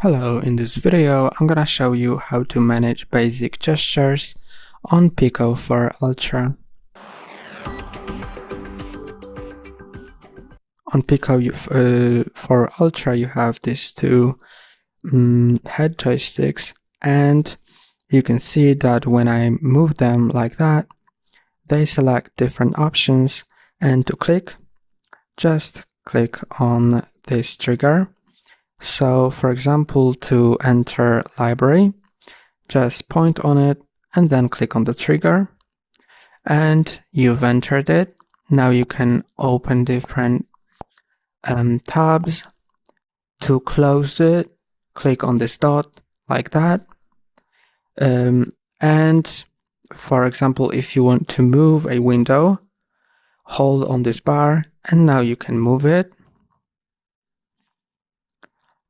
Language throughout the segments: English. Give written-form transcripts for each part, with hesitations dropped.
Hello, in this video I'm gonna show you how to manage basic gestures on PICO for Ultra. On PICO for Ultra you have these two head joysticks, and you can see that when I move them like that, they select different options, and to click, just click on this trigger. So for example, to enter library, just point on it and then click on the trigger, and you've entered it. Now you can open different tabs. To close it, click on this dot like that. And for example, if you want to move a window, hold on this bar and now you can move it.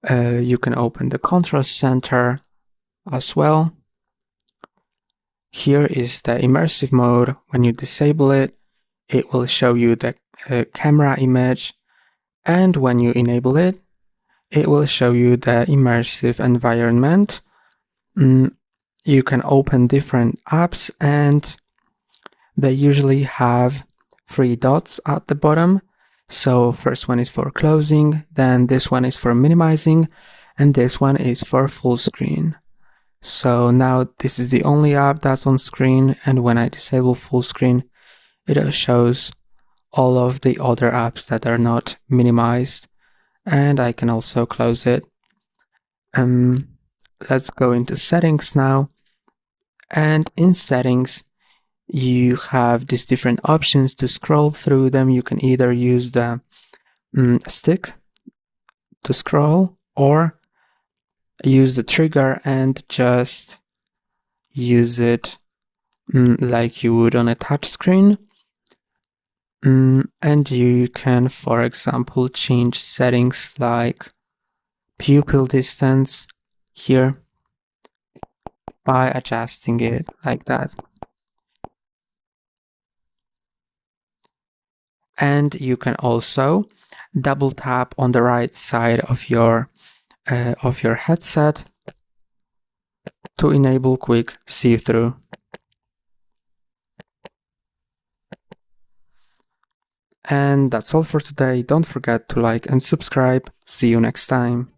You can open the control center as well. Here is the immersive mode. When you disable it, it will show you the camera image, and when you enable it, it will show you the immersive environment. You can open different apps, and they usually have 3 dots at the bottom. So first one is for closing, then this one is for minimizing, and this one is for full screen. So now this is the only app that's on screen, and when I disable full screen, it shows all of the other apps that are not minimized, and I can also close it. Let's go into settings now, and in settings you have these different options. To scroll through them, you can either use the stick to scroll, or use the trigger and just use it like you would on a touch screen. And you can, for example, change settings like pupil distance here by adjusting it like that. And you can also double tap on the right side of your headset to enable quick see-through. And that's all for today. Don't forget to like and subscribe. See you next time.